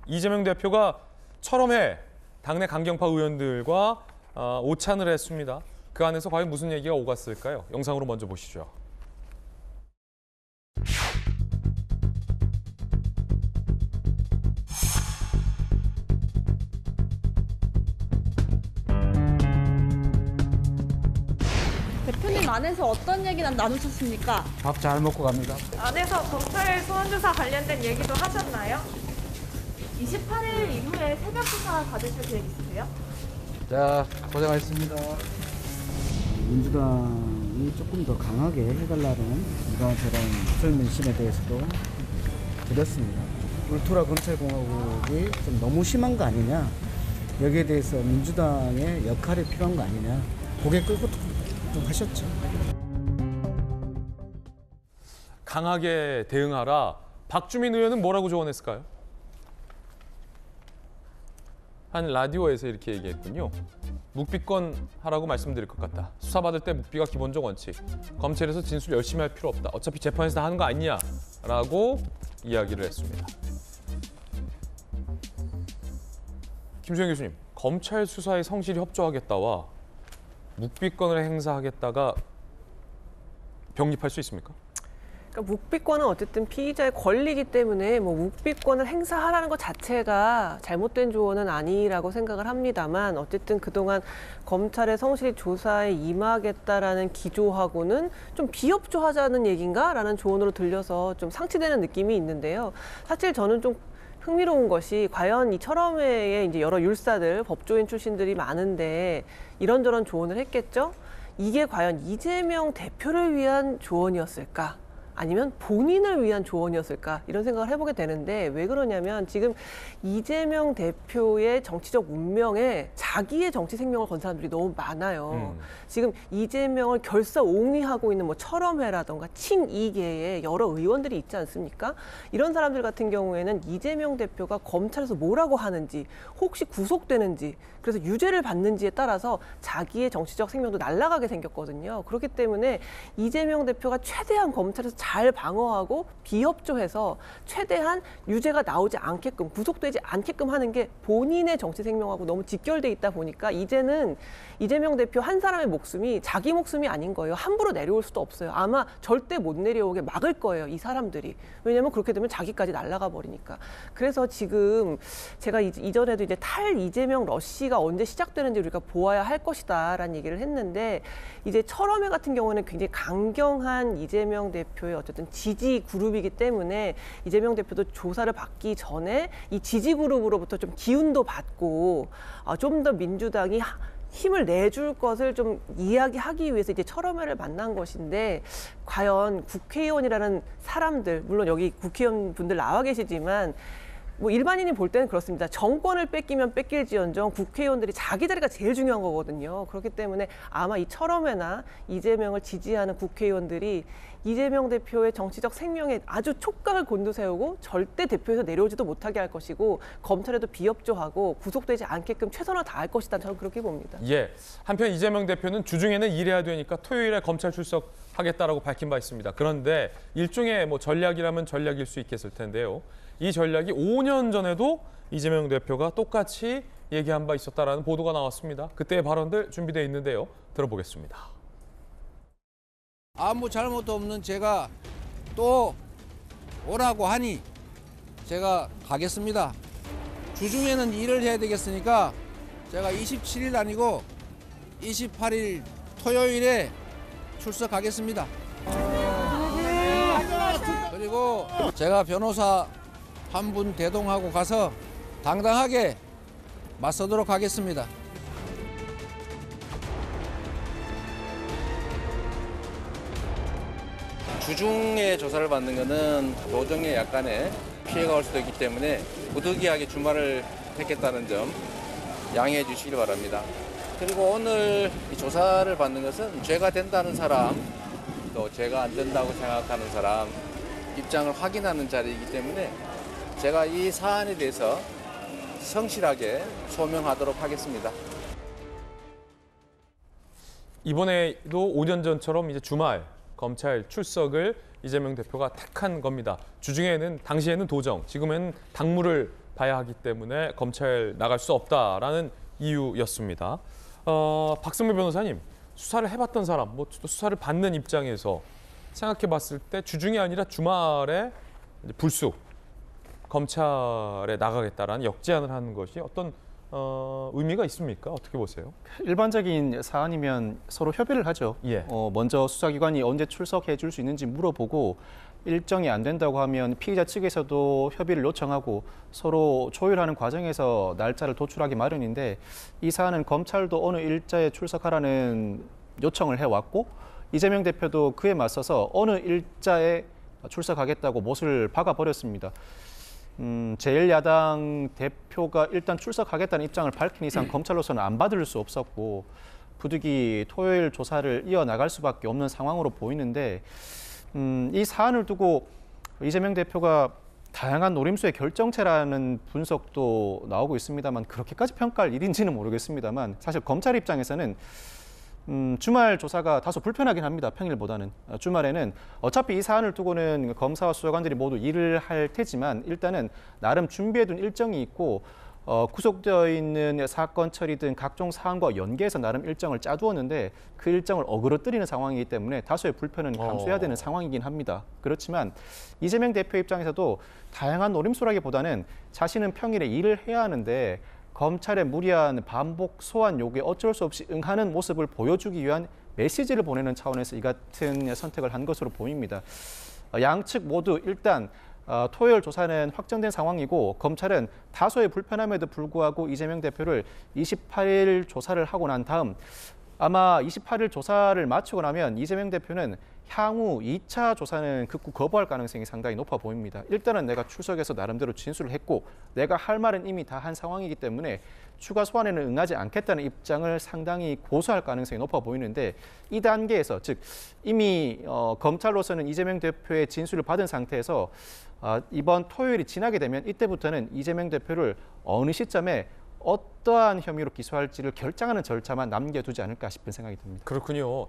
이재명 대표가 철험해 당내 강경파 의원들과 오찬을 했습니다. 그 안에서 과연 무슨 얘기가 오갔을까요? 영상으로 먼저 보시죠. 대표님 안에서 어떤 얘기 나누셨습니까? 밥 잘 먹고 갑니다. 안에서 검찰 소환조사 관련된 얘기도 하셨나요? 28일 이후에 새벽 수사 받으실 계획 있으세요? 자, 고생하셨습니다. 민주당이 조금 더 강하게 해달라는 이런 저런 설문심에 대해서도 드렸습니다. 울트라 검찰공화국이 좀 너무 심한 거 아니냐, 여기에 대해서 민주당의 역할이 필요한 거 아니냐, 고개 끄고 좀 하셨죠. 강하게 대응하라. 박주민 의원은 뭐라고 조언했을까요? 한 라디오에서 이렇게 얘기했군요. 묵비권 하라고 말씀드릴 것 같다. 수사받을 때 묵비가 기본적 원칙. 검찰에서 진술 열심히 할 필요 없다. 어차피 재판에서 다 하는 거 아니냐? 라고 이야기를 했습니다. 김수영 교수님, 검찰 수사에 성실히 협조하겠다와 묵비권을 행사하겠다가 병립할 수 있습니까? 그러니까 묵비권은 어쨌든 피의자의 권리이기 때문에 뭐 묵비권을 행사하라는 것 자체가 잘못된 조언은 아니라고 생각을 합니다만, 어쨌든 그동안 검찰의 성실히 조사에 임하겠다라는 기조하고는 좀 비협조하자는 얘기인가라는 조언으로 들려서 좀 상치되는 느낌이 있는데요. 사실 저는 좀 흥미로운 것이, 과연 이 철험회에 이제 여러 율사들, 법조인 출신들이 많은데 이런저런 조언을 했겠죠? 이게 과연 이재명 대표를 위한 조언이었을까? 아니면 본인을 위한 조언이었을까? 이런 생각을 해보게 되는데, 왜 그러냐면 지금 이재명 대표의 정치적 운명에 자기의 정치 생명을 건 사람들이 너무 많아요. 지금 이재명을 결사옹위하고 있는 뭐 철험회라던가 친이계의 여러 의원들이 있지 않습니까? 이런 사람들 같은 경우에는 이재명 대표가 검찰에서 뭐라고 하는지, 혹시 구속되는지, 그래서 유죄를 받는지에 따라서 자기의 정치적 생명도 날아가게 생겼거든요. 그렇기 때문에 이재명 대표가 최대한 검찰에서 잘 방어하고 비협조해서 최대한 유죄가 나오지 않게끔, 구속되지 않게끔 하는 게 본인의 정치 생명하고 너무 직결돼 있다 보니까 이제는 이재명 대표 한 사람의 목숨이 자기 목숨이 아닌 거예요. 함부로 내려올 수도 없어요. 아마 절대 못 내려오게 막을 거예요, 이 사람들이. 왜냐하면 그렇게 되면 자기까지 날아가 버리니까. 그래서 지금 제가 이전에도 이제 탈 이재명 러시가 언제 시작되는지 우리가 보아야 할 것이다라는 얘기를 했는데, 이제 철험회 같은 경우는 굉장히 강경한 이재명 대표의 어쨌든 지지 그룹이기 때문에 이재명 대표도 조사를 받기 전에 이 지지 그룹으로부터 좀 기운도 받고 좀 더 민주당이 힘을 내줄 것을 좀 이야기하기 위해서 이제 철험회를 만난 것인데, 과연 국회의원이라는 사람들, 물론 여기 국회의원 분들 나와 계시지만 뭐 일반인이 볼 때는 그렇습니다. 정권을 뺏기면 뺏길지언정 국회의원들이 자기 자리가 제일 중요한 거거든요. 그렇기 때문에 아마 이 철험회나 이재명을 지지하는 국회의원들이 이재명 대표의 정치적 생명에 아주 촉각을 곤두세우고 절대 대표에서 내려오지도 못하게 할 것이고, 검찰에도 비협조하고 구속되지 않게끔 최선을 다할 것이다. 저는 그렇게 봅니다. 예. 한편 이재명 대표는 주중에는 일해야 되니까 토요일에 검찰 출석하겠다라고 밝힌 바 있습니다. 그런데 일종의 뭐 전략이라면 전략일 수 있겠을 텐데요. 이 전략이 5년 전에도 이재명 대표가 똑같이 얘기한 바 있었다라는 보도가 나왔습니다. 그때의 발언들 준비되어 있는데요. 들어보겠습니다. 아무 잘못도 없는 제가 또 오라고 하니 제가 가겠습니다. 주중에는 일을 해야 되겠으니까 제가 27일 아니고 28일 토요일에 출석하겠습니다. 그리고 제가 변호사 한 분 대동하고 가서 당당하게 맞서도록 하겠습니다. 주중에 조사를 받는 것은 도정에 약간의 피해가 올 수도 있기 때문에 부득이하게 주말을 택했다는 점 양해해 주시기 바랍니다. 그리고 오늘 이 조사를 받는 것은 죄가 된다는 사람, 또 죄가 안 된다고 생각하는 사람 입장을 확인하는 자리이기 때문에 제가 이 사안에 대해서 성실하게 소명하도록 하겠습니다. 이번에도 5년 전처럼 이제 주말 검찰 출석을 이재명 대표가 택한 겁니다. 주중에는 당시에는 도정, 지금은 당무를 봐야 하기 때문에 검찰 나갈 수 없다라는 이유였습니다. 박승미 변호사님, 수사를 해봤던 사람, 뭐 또 수사를 받는 입장에서 생각해봤을 때 주중이 아니라 주말에 이제 불쑥 검찰에 나가겠다라는 역제안을 하는 것이 어떤 의미가 있습니까? 어떻게 보세요? 일반적인 사안이면 서로 협의를 하죠. 예. 먼저 수사기관이 언제 출석해 줄 수 있는지 물어보고 일정이 안 된다고 하면 피의자 측에서도 협의를 요청하고 서로 조율하는 과정에서 날짜를 도출하기 마련인데 이 사안은 검찰도 어느 일자에 출석하라는 요청을 해왔고 이재명 대표도 그에 맞서서 어느 일자에 출석하겠다고 못을 박아버렸습니다. 제1야당 대표가 일단 출석하겠다는 입장을 밝힌 이상 검찰로서는 안 받을 수 없었고 부득이 토요일 조사를 이어나갈 수밖에 없는 상황으로 보이는데 이 사안을 두고 이재명 대표가 다양한 노림수의 결정체라는 분석도 나오고 있습니다만 그렇게까지 평가할 일인지는 모르겠습니다만 사실 검찰 입장에서는 주말 조사가 다소 불편하긴 합니다. 평일보다는. 주말에는 어차피 이 사안을 두고는 검사와 수사관들이 모두 일을 할 테지만 일단은 나름 준비해둔 일정이 있고 구속되어 있는 사건 처리 등 각종 사안과 연계해서 나름 일정을 짜두었는데 그 일정을 어그러뜨리는 상황이기 때문에 다소의 불편은 감수해야 되는 상황이긴 합니다. 그렇지만 이재명 대표 입장에서도 다양한 노림수라기보다는 자신은 평일에 일을 해야 하는데 검찰의 무리한 반복 소환 요구에 어쩔 수 없이 응하는 모습을 보여주기 위한 메시지를 보내는 차원에서 이 같은 선택을 한 것으로 보입니다. 양측 모두 일단 토요일 조사는 확정된 상황이고 검찰은 다소의 불편함에도 불구하고 이재명 대표를 28일 조사를 하고 난 다음 아마 28일 조사를 마치고 나면 이재명 대표는 향후 2차 조사는 극구 거부할 가능성이 상당히 높아 보입니다. 일단은 내가 출석해서 나름대로 진술을 했고 내가 할 말은 이미 다 한 상황이기 때문에 추가 소환에는 응하지 않겠다는 입장을 상당히 고수할 가능성이 높아 보이는데 이 단계에서 즉 이미 검찰로서는 이재명 대표의 진술을 받은 상태에서 이번 토요일이 지나게 되면 이때부터는 이재명 대표를 어느 시점에 어떠한 혐의로 기소할지를 결정하는 절차만 남겨두지 않을까 싶은 생각이 듭니다. 그렇군요.